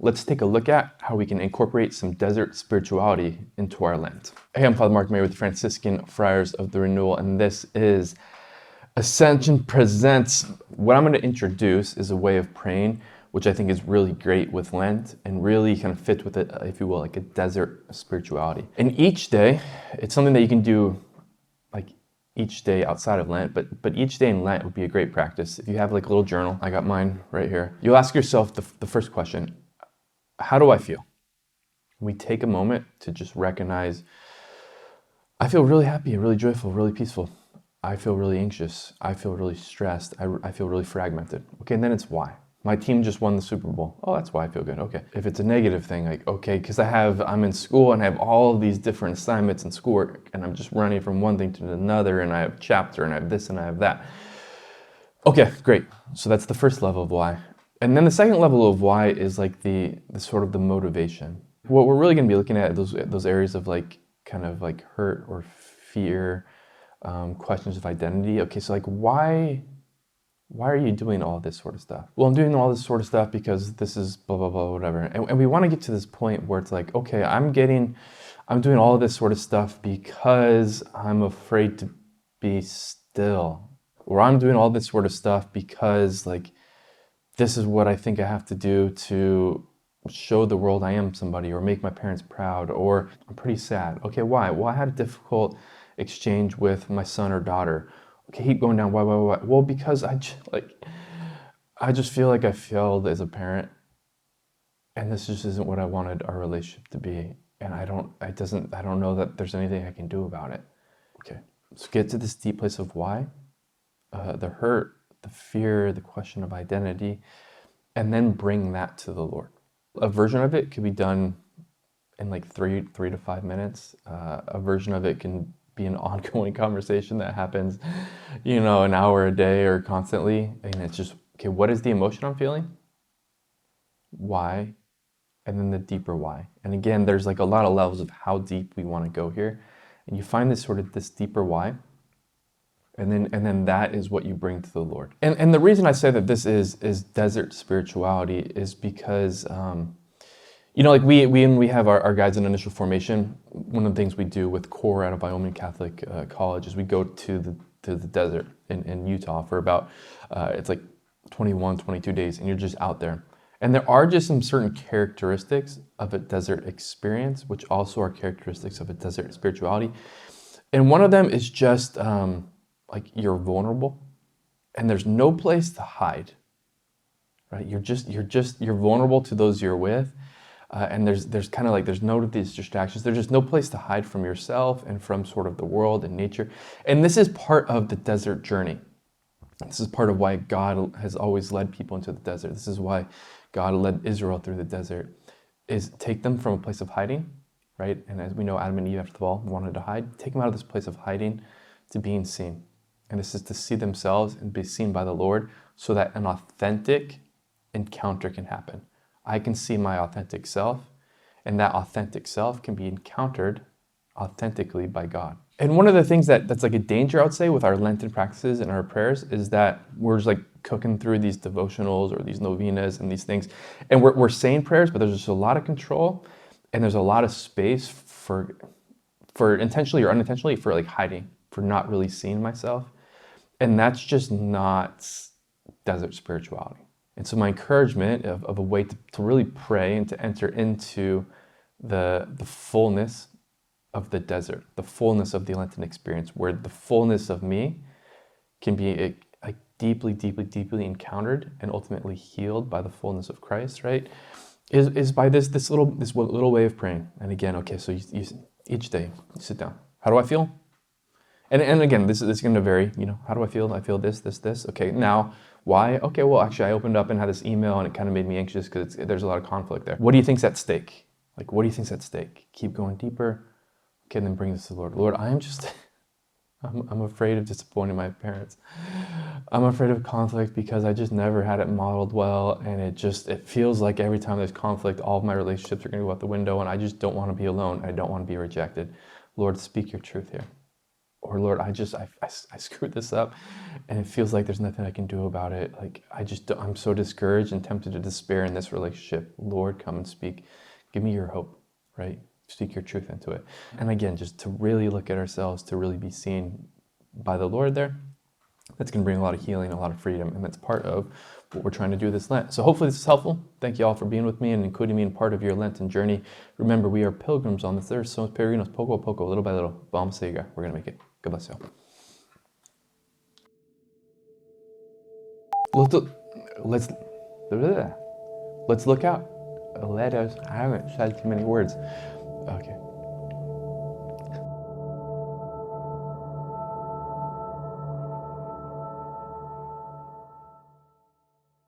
let's take a look at how we can incorporate some desert spirituality into our Lent. Hey, I'm Father Mark May with the Franciscan Friars of the Renewal, and this is Ascension Presents. What I'm going to introduce is a way of praying, which I think is really great with Lent and really kind of fit with it, if you will, like a desert spirituality. And each day, it's something that you can do like each day outside of Lent, but each day in Lent would be a great practice. If you have like a little journal, I got mine right here. You'll ask yourself the first question: how do I feel? We take a moment to just recognize, I feel really happy, really joyful, really peaceful. I feel really anxious. I feel really stressed. I feel really fragmented. Okay, and then it's why. My team just won the Super Bowl. Oh, that's why I feel good. Okay. If it's a negative thing, like, okay, because I'm in school and I have all of these different assignments and schoolwork, and I'm just running from one thing to another, and I have chapter, and I have this, and I have that. Okay, great. So that's the first level of why. And then the second level of why is like the sort of the motivation. What we're really going to be looking at those areas of like kind of like hurt or fear, questions of identity. Okay, so like why are you doing all this sort of stuff? Well, I'm doing all this sort of stuff because this is blah, blah, blah, whatever. And we want to get to this point where it's like, okay, I'm doing all of this sort of stuff because I'm afraid to be still. Or I'm doing all this sort of stuff because like, this is what I think I have to do to show the world I am somebody, or make my parents proud, or I'm pretty sad. Okay, why? Well, I had a difficult exchange with my son or daughter. Okay, keep going down. Why? Well, because I just feel like I failed as a parent, and this just isn't what I wanted our relationship to be. And I don't know that there's anything I can do about it. Okay, so get to this deep place of why, the hurt, the fear, the question of identity, and then bring that to the Lord. A version of it could be done in like 3 to 5 minutes. A version of it can be an ongoing conversation that happens, an hour a day or constantly. And it's just, okay, what is the emotion I'm feeling? Why? And then the deeper why. And again, there's like a lot of levels of how deep we want to go here. And you find this deeper why. And then that is what you bring to the Lord. And the reason I say that this is desert spirituality is because, like we have our guides in initial formation. One of the things we do with CORE out of Wyoming Catholic College is we go to the desert in Utah for about, it's like 21, 22 days, and you're just out there. And there are just some certain characteristics of a desert experience, which also are characteristics of a desert spirituality. And one of them is just, like you're vulnerable, and there's no place to hide, right? You're vulnerable to those you're with, and there's kind of like there's no these distractions. There's just no place to hide from yourself and from sort of the world and nature. And this is part of the desert journey. This is part of why God has always led people into the desert. This is why God led Israel through the desert, is take them from a place of hiding, right? And as we know, Adam and Eve after the fall wanted to hide. Take them out of this place of hiding to being seen. And this is to see themselves and be seen by the Lord so that an authentic encounter can happen. I can see my authentic self, and that authentic self can be encountered authentically by God. And one of the things that's like a danger, I would say, with our Lenten practices and our prayers is that we're just like cooking through these devotionals or these novenas and these things. And we're saying prayers, but there's just a lot of control, and there's a lot of space for intentionally or unintentionally for like hiding, for not really seeing myself. And that's just not desert spirituality. And so my encouragement of a way to really pray and to enter into the fullness of the desert, the fullness of the Lenten experience, where the fullness of me can be like deeply, deeply, deeply encountered and ultimately healed by the fullness of Christ, right? Is by this little way of praying. And again, okay, so you each day you sit down. How do I feel? And again, this is going to vary. How do I feel? I feel this. Okay, now why? Okay, well, actually, I opened up and had this email, and it kind of made me anxious because there's a lot of conflict there. What do you think's at stake? Like, what do you think's at stake? Keep going deeper. Okay, and then bring this to the Lord. Lord, I'm afraid of disappointing my parents. I'm afraid of conflict because I just never had it modeled well, and it feels like every time there's conflict, all of my relationships are going to go out the window, and I just don't want to be alone. I don't want to be rejected. Lord, speak your truth here. or Lord, I screwed this up and it feels like there's nothing I can do about it. Like, I'm so discouraged and tempted to despair in this relationship. Lord, come and speak. Give me your hope, right? Speak your truth into it. And again, just to really look at ourselves, to really be seen by the Lord there, that's going to bring a lot of healing, a lot of freedom, and that's part of what we're trying to do this Lent. So hopefully this is helpful. Thank you all for being with me and including me in part of your Lenten journey. Remember, we are pilgrims on this earth. Somos peregrinos, poco a poco, little by little. Vamos a llegar. We're going to make it. God bless you all. Let's look out. Let us, I haven't said too many words. Okay.